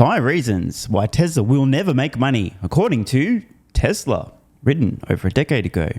5 reasons why Tesla will never make money, according to Tesla, written over a decade ago.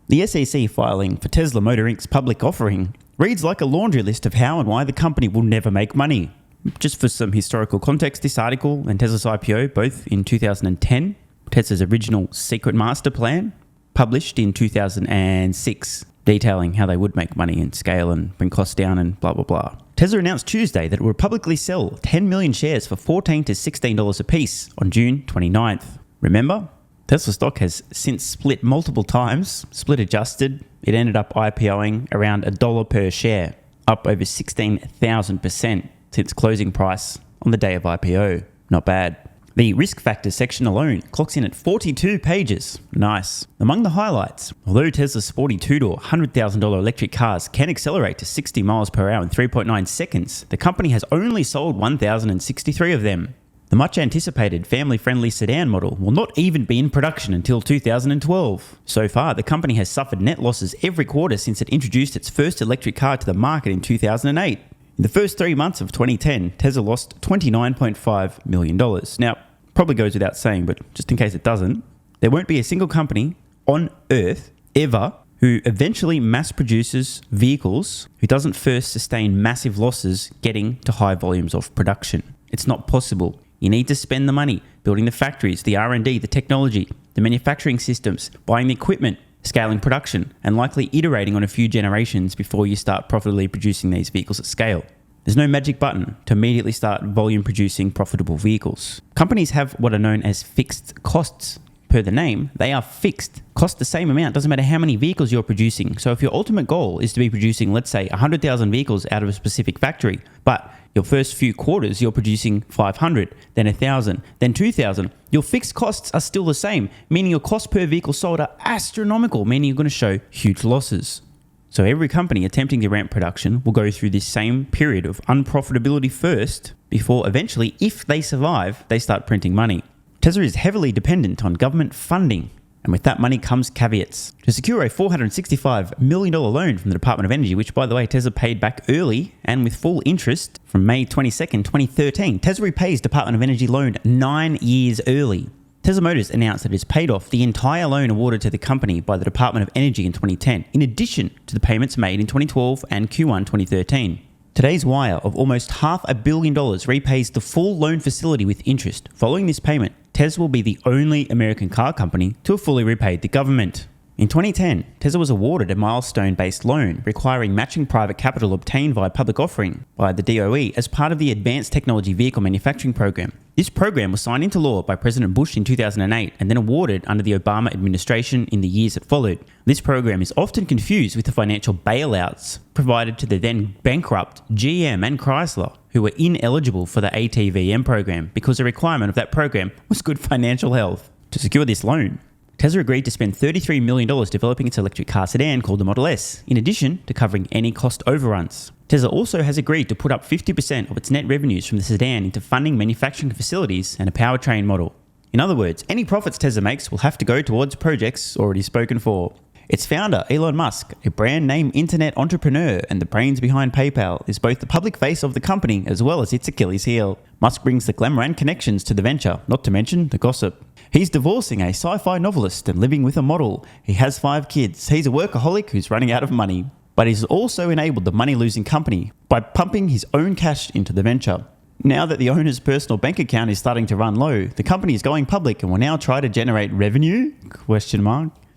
The SEC filing for Tesla Motor Inc.'s public offering reads like a laundry list of how and why the company will never make money. Just for some historical context, this article and Tesla's IPO, both in 2010, Tesla's original secret master plan, published in 2006, detailing how they would make money and scale and bring costs down and blah, blah, blah. Tesla announced Tuesday that it would publicly sell 10 million shares for $14 to $16 a piece on June 29th. Remember, Tesla stock has since split multiple times, split adjusted. It ended up IPOing around $1 per share, up over 16,000% since closing price on the day of IPO. Not bad. The risk factors section alone clocks in at 42 pages. Nice. Among the highlights, although Tesla's sporty $2,000 to $100,000 electric cars can accelerate to 60 miles per hour in 3.9 seconds, the company has only sold 1,063 of them. The much anticipated family-friendly sedan model will not even be in production until 2012. So far, the company has suffered net losses every quarter since it introduced its first electric car to the market in 2008. In the first 3 months of 2010, Tesla lost $29.5 million. Now, probably goes without saying, but just in case it doesn't, there won't be a single company on Earth ever who eventually mass produces vehicles who doesn't first sustain massive losses getting to high volumes of production. It's not possible. You need to spend the money building the factories, the R&D, the technology, the manufacturing systems, buying the equipment, scaling production, and likely iterating on a few generations before you start profitably producing these vehicles at scale. There's no magic button to immediately start volume producing profitable vehicles. Companies have what are known as fixed costs. Per the name, they are fixed. Cost the same amount, doesn't matter how many vehicles you're producing. So if your ultimate goal is to be producing, let's say, 100,000 vehicles out of a specific factory, but your first few quarters you're producing 500, then 1,000, then 2,000, your fixed costs are still the same, meaning your cost per vehicle sold are astronomical, meaning you're going to show huge losses. So every company attempting to ramp production will go through this same period of unprofitability first, before eventually, if they survive, they start printing money. Tesla is heavily dependent on government funding, and with that money comes caveats. To secure a $465 million loan from the Department of Energy, which by the way Tesla paid back early and with full interest from May 22nd, 2013, Tesla repays Department of Energy loan 9 years early. Tesla Motors announced that it has paid off the entire loan awarded to the company by the Department of Energy in 2010, in addition to the payments made in 2012 and Q1 2013. Today's wire of almost $500 million repays the full loan facility with interest. Following this payment, Tesla will be the only American car company to have fully repaid the government. In 2010, Tesla was awarded a milestone-based loan requiring matching private capital obtained via public offering by the DOE as part of the Advanced Technology Vehicle Manufacturing Program. This program was signed into law by President Bush in 2008 and then awarded under the Obama administration in the years that followed. This program is often confused with the financial bailouts provided to the then bankrupt GM and Chrysler, who were ineligible for the ATVM program because a requirement of that program was good financial health. To secure this loan, Tesla agreed to spend $33 million developing its electric car sedan called the Model S, in addition to covering any cost overruns. Tesla also has agreed to put up 50% of its net revenues from the sedan into funding manufacturing facilities and a powertrain model. In other words, any profits Tesla makes will have to go towards projects already spoken for. Its founder, Elon Musk, a brand name internet entrepreneur and the brains behind PayPal, is both the public face of the company as well as its Achilles heel. Musk brings the glamour and connections to the venture, not to mention the gossip. He's divorcing a sci-fi novelist and living with a model. He has 5 kids. He's a workaholic who's running out of money. But he's also enabled the money-losing company by pumping his own cash into the venture. Now that the owner's personal bank account is starting to run low, the company is going public and will now try to generate revenue? ?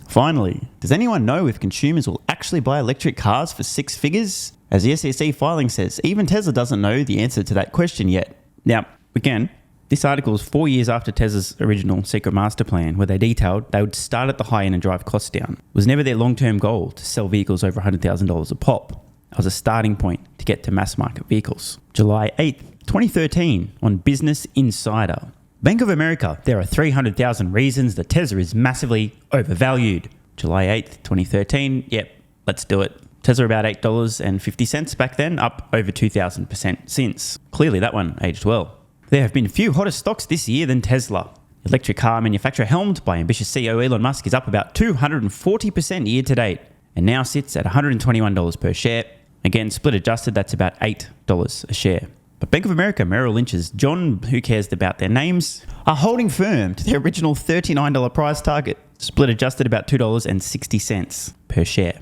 Finally, does anyone know if consumers will actually buy electric cars for 6 figures? As the SEC filing says, even Tesla doesn't know the answer to that question yet. Now, again, this article is 4 years after Tesla's original secret master plan, where they detailed they would start at the high end and drive costs down. It was never their long-term goal to sell vehicles over $100,000 a pop. It was a starting point to get to mass market vehicles. July 8th, 2013, on Business Insider. Bank of America, there are 300,000 reasons that Tesla is massively overvalued. July 8th, 2013, yep, let's do it. Tesla about $8.50 back then, up over 2,000% since. Clearly that one aged well. There have been few hotter stocks this year than Tesla. Electric car manufacturer helmed by ambitious CEO Elon Musk is up about 240% year to date and now sits at $121 per share. Again, split adjusted, that's about $8 a share. But Bank of America Merrill Lynch's John, who cares about their names, are holding firm to their original $39 price target, split adjusted about $2.60 per share.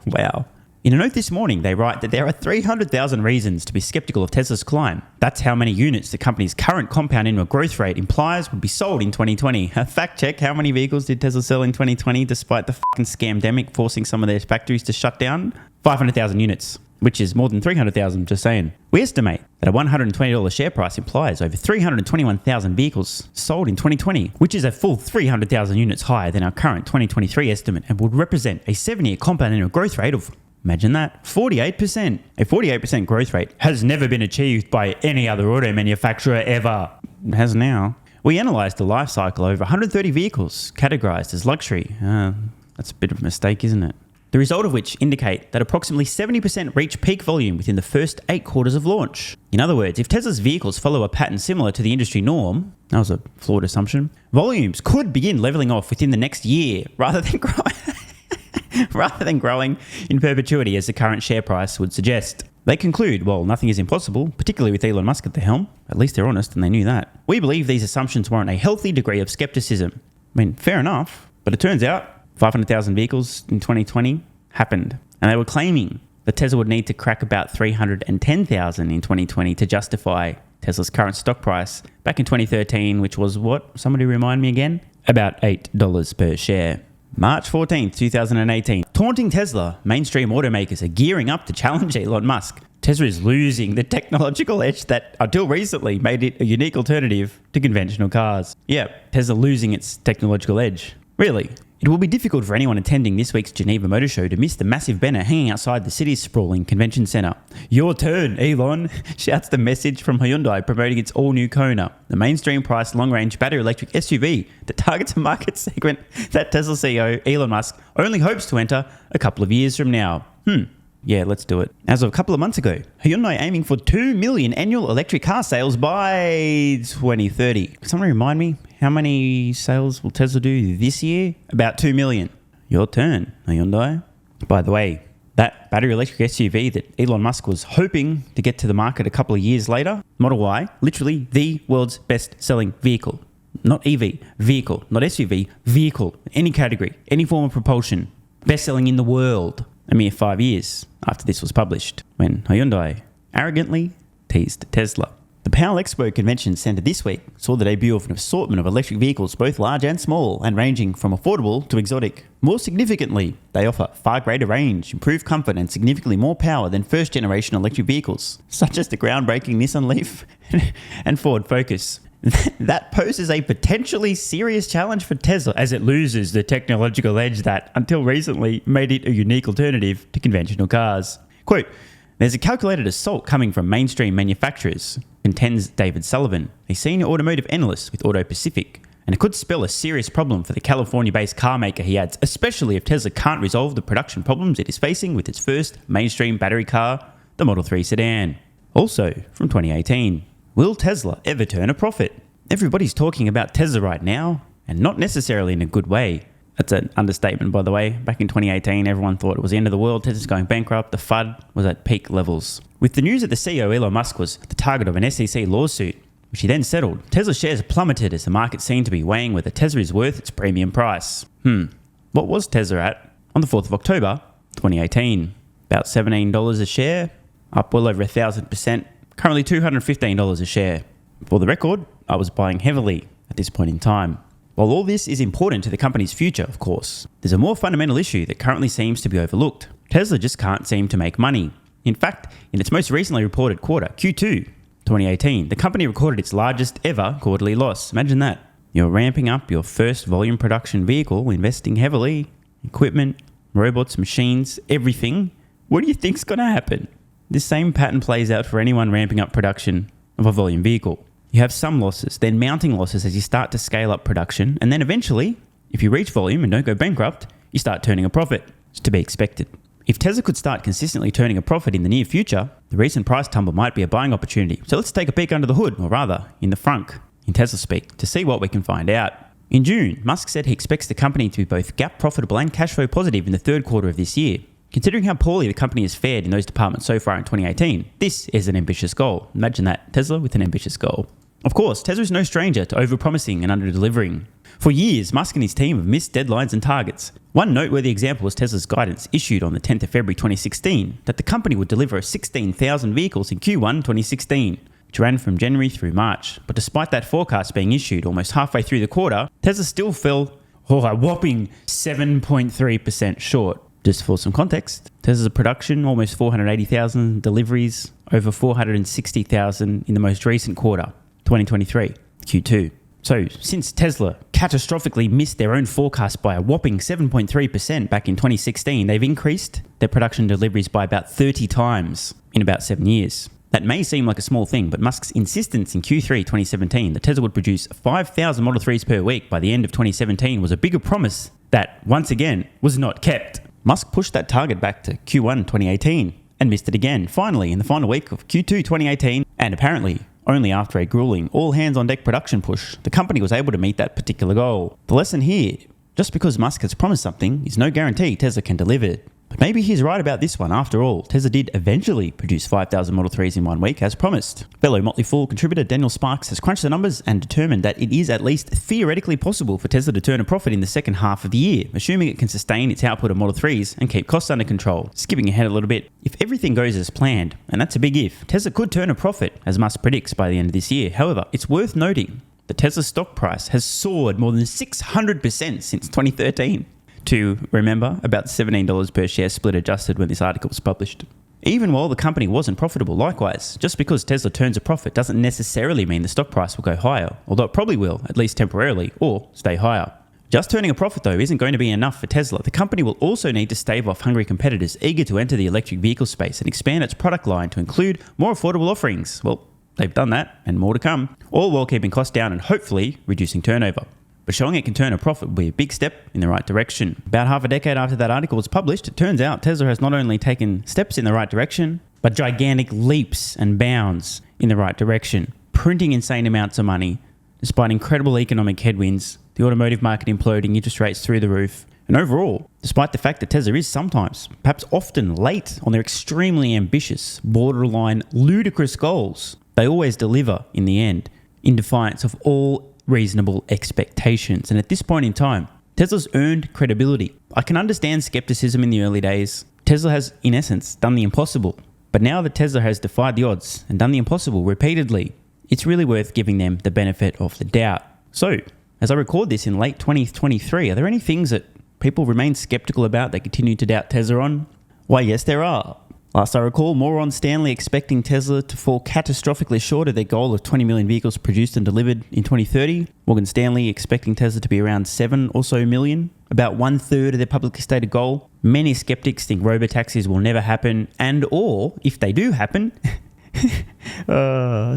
Wow. In a note this morning, they write that there are 300,000 reasons to be skeptical of Tesla's climb. That's how many units the company's current compound annual growth rate implies would be sold in 2020. A fact check, how many vehicles did Tesla sell in 2020 despite the fucking scamdemic forcing some of their factories to shut down? 500,000 units, which is more than 300,000, just saying. We estimate that a $120 share price implies over 321,000 vehicles sold in 2020, which is a full 300,000 units higher than our current 2023 estimate and would represent a 7-year compound annual growth rate of, imagine that, 48%. A 48% growth rate has never been achieved by any other auto manufacturer ever. It has now. We analysed the life cycle over 130 vehicles categorised as luxury. That's a bit of a mistake, isn't it? The result of which indicate that approximately 70% reach peak volume within the first 8 quarters of launch. In other words, if Tesla's vehicles follow a pattern similar to the industry norm, that was a flawed assumption, volumes could begin levelling off within the next year rather than growing in perpetuity as the current share price would suggest. They conclude, well, nothing is impossible, particularly with Elon Musk at the helm. At least they're honest and they knew that. We believe these assumptions warrant a healthy degree of skepticism. I mean, fair enough, but it turns out 500,000 vehicles in 2020 happened. And they were claiming that Tesla would need to crack about 310,000 in 2020 to justify Tesla's current stock price back in 2013, which was what? Somebody remind me again? About $8 per share. March 14th, 2018. Taunting Tesla, mainstream automakers are gearing up to challenge Elon Musk. Tesla is losing the technological edge that, until recently, made it a unique alternative to conventional cars. Yeah, Tesla losing its technological edge. Really? It will be difficult for anyone attending this week's Geneva Motor Show to miss the massive banner hanging outside the city's sprawling convention centre. Your turn, Elon, shouts the message from Hyundai promoting its all-new Kona, the mainstream-priced long-range battery electric SUV that targets a market segment that Tesla CEO Elon Musk only hopes to enter a couple of years from now. Yeah, let's do it. As of a couple of months ago, Hyundai aiming for 2 million annual electric car sales by 2030. Can someone remind me, how many sales will Tesla do this year? About 2 million. Your turn, Hyundai. By the way, that battery electric SUV that Elon Musk was hoping to get to the market a couple of years later, Model Y, literally the world's best-selling vehicle. Not EV, vehicle. Not SUV, vehicle. Any category, any form of propulsion. Best-selling in the world. A mere 5 years after this was published, when Hyundai arrogantly teased Tesla. The Powell Expo Convention Centre this week saw the debut of an assortment of electric vehicles, both large and small, and ranging from affordable to exotic. More significantly, they offer far greater range, improved comfort, and significantly more power than first-generation electric vehicles, such as the groundbreaking Nissan Leaf and Ford Focus. That poses a potentially serious challenge for Tesla as it loses the technological edge that, until recently, made it a unique alternative to conventional cars. Quote, there's a calculated assault coming from mainstream manufacturers, contends David Sullivan, a senior automotive analyst with Auto Pacific, and it could spell a serious problem for the California-based car maker, he adds, especially if Tesla can't resolve the production problems it is facing with its first mainstream battery car, the Model 3 sedan. Also, from 2018. Will Tesla ever turn a profit? Everybody's talking about Tesla right now, and not necessarily in a good way. That's an understatement, by the way. Back in 2018, everyone thought it was the end of the world. Tesla's going bankrupt. The FUD was at peak levels. With the news that the CEO Elon Musk was the target of an SEC lawsuit, which he then settled, Tesla shares plummeted as the market seemed to be weighing whether Tesla is worth its premium price. What was Tesla at on the 4th of October, 2018? About $17 a share, up well over 1,000%. Currently $215 a share. For the record, I was buying heavily at this point in time. While all this is important to the company's future, of course, there's a more fundamental issue that currently seems to be overlooked. Tesla just can't seem to make money. In fact, in its most recently reported quarter, Q2 2018, the company recorded its largest ever quarterly loss. Imagine that. You're ramping up your first volume production vehicle, investing heavily, equipment, robots, machines, everything. What do you think's going to happen? This same pattern plays out for anyone ramping up production of a volume vehicle. You have some losses, then mounting losses as you start to scale up production, and then eventually, if you reach volume and don't go bankrupt, you start turning a profit. It's to be expected. If Tesla could start consistently turning a profit in the near future, the recent price tumble might be a buying opportunity. So let's take a peek under the hood, or rather, in the frunk, in Tesla speak, to see what we can find out. In June, Musk said he expects the company to be both GAAP profitable and cash flow positive in the third quarter of this year. Considering how poorly the company has fared in those departments so far in 2018, this is an ambitious goal. Imagine that, Tesla with an ambitious goal. Of course, Tesla is no stranger to overpromising and under-delivering. For years, Musk and his team have missed deadlines and targets. One noteworthy example was Tesla's guidance issued on the 10th of February 2016 that the company would deliver 16,000 vehicles in Q1 2016, which ran from January through March. But despite that forecast being issued almost halfway through the quarter, Tesla still fell a whopping 7.3% short. Just for some context, Tesla's production, almost 480,000 deliveries, over 460,000 in the most recent quarter, 2023, Q2. So since Tesla catastrophically missed their own forecast by a whopping 7.3% back in 2016, they've increased their production deliveries by about 30 times in about 7 years. That may seem like a small thing, but Musk's insistence in Q3 2017 that Tesla would produce 5,000 Model 3s per week by the end of 2017 was a bigger promise that, once again, was not kept. Musk pushed that target back to Q1 2018 and missed it again, finally, in the final week of Q2 2018, and apparently only after a grueling all-hands-on-deck production push, the company was able to meet that particular goal. The lesson here, just because Musk has promised something is no guarantee Tesla can deliver it. But maybe he's right about this one. After all, Tesla did eventually produce 5,000 Model 3s in 1 week, as promised. Fellow Motley Fool contributor Daniel Sparks has crunched the numbers and determined that it is at least theoretically possible for Tesla to turn a profit in the second half of the year, assuming it can sustain its output of Model 3s and keep costs under control. Skipping ahead a little bit, if everything goes as planned, and that's a big if, Tesla could turn a profit, as Musk predicts, by the end of this year. However, it's worth noting that Tesla's stock price has soared more than 600% since 2013. To remember, about $17 per share split adjusted when this article was published. Even while the company wasn't profitable, likewise, just because Tesla turns a profit doesn't necessarily mean the stock price will go higher, although it probably will, at least temporarily, or stay higher. Just turning a profit, though, isn't going to be enough for Tesla. The company will also need to stave off hungry competitors eager to enter the electric vehicle space and expand its product line to include more affordable offerings. Well, they've done that, and more to come, all while keeping costs down and hopefully reducing turnover. But showing it can turn a profit will be a big step in the right direction. About half a decade after that article was published, it turns out Tesla has not only taken steps in the right direction, but gigantic leaps and bounds in the right direction, printing insane amounts of money, despite incredible economic headwinds, the automotive market imploding, interest rates through the roof, and overall, despite the fact that Tesla is sometimes, perhaps often, late on their extremely ambitious, borderline, ludicrous goals, they always deliver in the end, in defiance of all reasonable expectations. And at this point in time, Tesla's earned credibility. I can understand skepticism in the early days. Tesla has, in essence, done the impossible. But now that Tesla has defied the odds and done the impossible repeatedly, it's really worth giving them the benefit of the doubt. So, as I record this in late 2023, are there any things that people remain skeptical about, they continue to doubt Tesla on? Why, yes, there are. Last I recall, Moron Stanley expecting Tesla to fall catastrophically short of their goal of 20 million vehicles produced and delivered in 2030. Morgan Stanley expecting Tesla to be around 7 or so million, about 1/3 of their publicly stated goal. Many skeptics think robotaxis will never happen, and or, if they do happen, I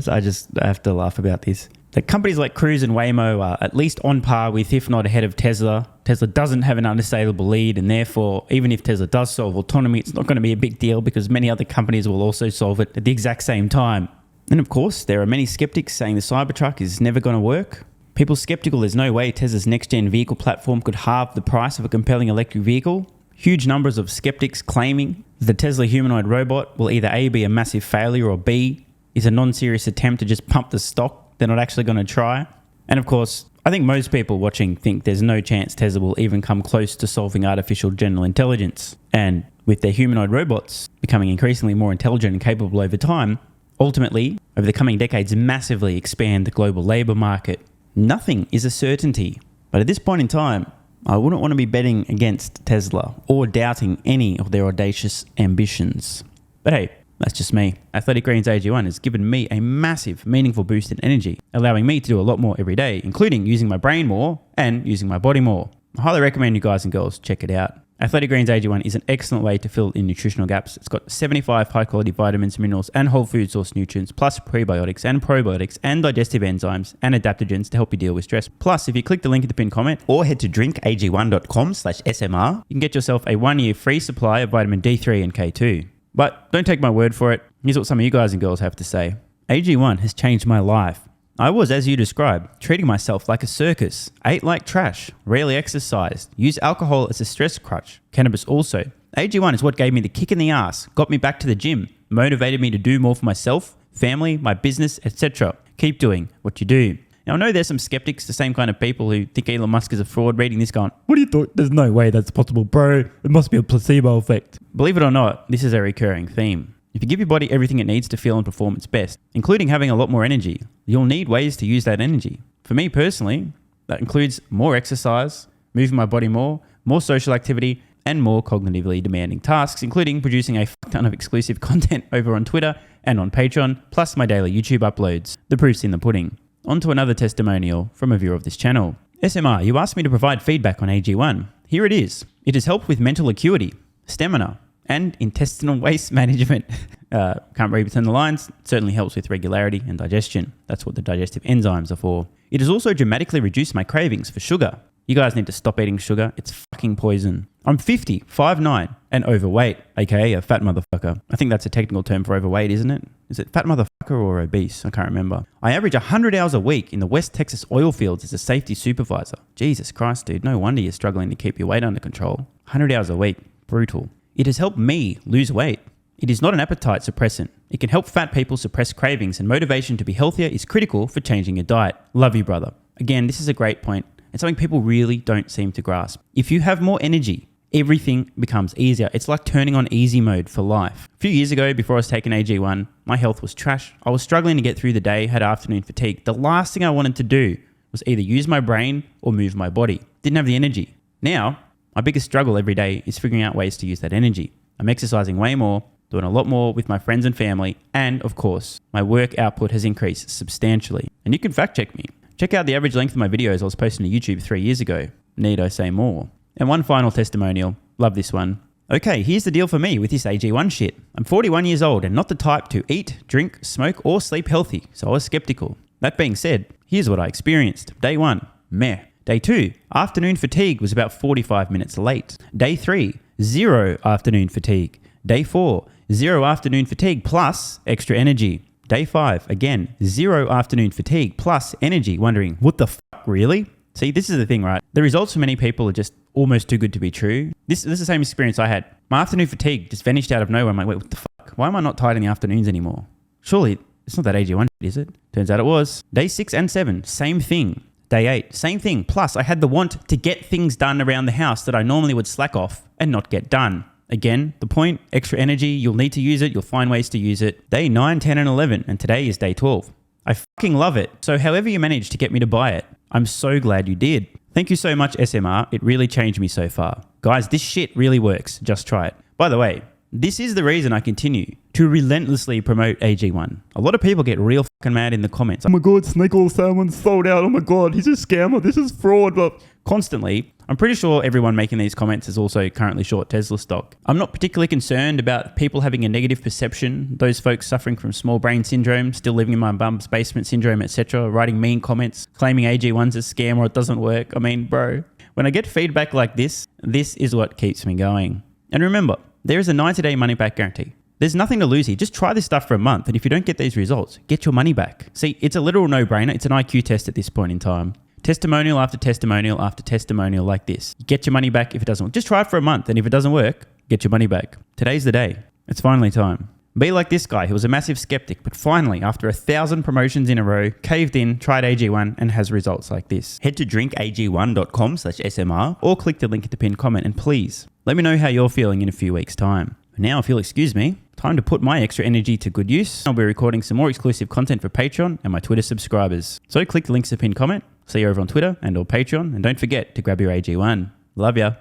have to laugh about this. That companies like Cruise and Waymo are at least on par with, if not ahead of Tesla. Tesla doesn't have an unassailable lead, and therefore, even if Tesla does solve autonomy, it's not going to be a big deal because many other companies will also solve it at the exact same time. And of course, there are many skeptics saying the Cybertruck is never going to work. People skeptical there's no way Tesla's next-gen vehicle platform could halve the price of a compelling electric vehicle. Huge numbers of skeptics claiming that the Tesla humanoid robot will either A, be a massive failure, or B, is a non-serious attempt to just pump the stock they're not actually going to try. And of course, I think most people watching think there's no chance Tesla will even come close to solving artificial general intelligence. And with their humanoid robots becoming increasingly more intelligent and capable over time, ultimately, over the coming decades, massively expand the global labor market. Nothing is a certainty. But at this point in time, I wouldn't want to be betting against Tesla or doubting any of their audacious ambitions. But hey, that's just me. Athletic Greens AG1 has given me a massive, meaningful boost in energy, allowing me to do a lot more every day, including using my brain more and using my body more. I highly recommend you guys and girls check it out. Athletic Greens AG1 is an excellent way to fill in nutritional gaps. It's got 75 high-quality vitamins, minerals, and whole food source nutrients, plus prebiotics and probiotics and digestive enzymes and adaptogens to help you deal with stress. Plus, if you click the link in the pinned comment or head to drinkag1.com/SMR, you can get yourself a 1-year free supply of vitamin D3 and K2. But don't take my word for it. Here's what some of you guys and girls have to say. AG1 has changed my life. I was, as you described, treating myself like a circus, ate like trash, rarely exercised, used alcohol as a stress crutch, cannabis also, AG1 is what gave me the kick in the ass, got me back to the gym, motivated me to do more for myself, family, my business, etc. Keep doing what you do. Now, I know there's some skeptics, the same kind of people who think Elon Musk is a fraud, reading this going, what do you thought? There's no way that's possible, bro. It must be a placebo effect. Believe it or not, this is a recurring theme. If you give your body everything it needs to feel and perform its best, including having a lot more energy, you'll need ways to use that energy. For me personally, that includes more exercise, moving my body more social activity, and more cognitively demanding tasks, including producing a fuck ton of exclusive content over on Twitter and on Patreon, plus my daily YouTube uploads. The proof's in the pudding. On to another testimonial from a viewer of this channel. SMR, you asked me to provide feedback on AG1. Here it is. It has helped with mental acuity, stamina, and intestinal waste management. Can't read between the lines. Certainly helps with regularity and digestion. That's what the digestive enzymes are for. It has also dramatically reduced my cravings for sugar. You guys need to stop eating sugar. It's fucking poison. I'm 50, 5'9", and overweight, aka a fat motherfucker. I think that's a technical term for overweight, isn't it? Is it fat motherfucker or obese? I can't remember. I average 100 hours a week in the West Texas oil fields as a safety supervisor. Jesus Christ, dude. No wonder you're struggling to keep your weight under control. 100 hours a week. Brutal. It has helped me lose weight. It is not an appetite suppressant. It can help fat people suppress cravings, and motivation to be healthier is critical for changing your diet. Love you, brother. Again, this is a great point. It's something people really don't seem to grasp. If you have more energy, everything becomes easier. It's like turning on easy mode for life. A few years ago, before I was taking AG1, my health was trash. I was struggling to get through the day, had afternoon fatigue. The last thing I wanted to do was either use my brain or move my body. Didn't have the energy. Now, my biggest struggle every day is figuring out ways to use that energy. I'm exercising way more, doing a lot more with my friends and family, and of course, my work output has increased substantially. And you can fact check me. Check out the average length of my videos I was posting to YouTube 3 years ago. Need I say more? And one final testimonial. Love this one. Okay, here's the deal for me with this AG1 shit. I'm 41 years old and not the type to eat, drink, smoke, or sleep healthy, so I was skeptical. That being said, here's what I experienced. Day 1, meh. Day 2, afternoon fatigue was about 45 minutes late. Day 3, 0 afternoon fatigue. Day 4, 0 afternoon fatigue plus extra energy. Day 5, again, 0 afternoon fatigue plus energy, wondering, what the fuck, really? See, this is the thing, right? The results for many people are just almost too good to be true. This is the same experience I had. My afternoon fatigue just vanished out of nowhere. I'm like, wait, what the fuck? Why am I not tired in the afternoons anymore? Surely, it's not that AG1 shit, is it? Turns out it was. Day 6 and 7, same thing. Day 8, same thing. Plus, I had the want to get things done around the house that I normally would slack off and not get done. Again, the point, extra energy, you'll need to use it, you'll find ways to use it. Day 9, 10, and 11, and today is day 12. I fucking love it. So however you managed to get me to buy it, I'm so glad you did. Thank you so much, SMR. It really changed me so far. Guys, this shit really works. Just try it. By the way, this is the reason I continue to relentlessly promote AG1. A lot of people get real fucking mad in the comments. Oh my God, snake oil salmon's sold out. Oh my God, he's a scammer. This is fraud. But constantly, I'm pretty sure everyone making these comments is also currently short Tesla stock. I'm not particularly concerned about people having a negative perception, those folks suffering from small brain syndrome, still living in my bum's basement syndrome, etc., writing mean comments, claiming AG1's a scam or it doesn't work. I mean, bro, when I get feedback like this is what keeps me going. And remember, there is a 90-day money-back guarantee. There's nothing to lose here. Just try this stuff for a month, and if you don't get these results, get your money back. See, it's a literal no-brainer. It's an IQ test at this point in time. Testimonial after testimonial after testimonial like this. Get your money back if it doesn't work. Just try it for a month, and if it doesn't work, get your money back. Today's the day. It's finally time. Be like this guy who was a massive skeptic, but finally, after 1,000 promotions in a row, caved in, tried AG1, and has results like this. Head to drinkag1.com/SMR or click the link in the pinned comment, and please, let me know how you're feeling in a few weeks' time. Now, if you'll excuse me, time to put my extra energy to good use. I'll be recording some more exclusive content for Patreon and my Twitter subscribers. So click the links in the pinned comment. See you over on Twitter and or Patreon, and don't forget to grab your AG1. Love ya.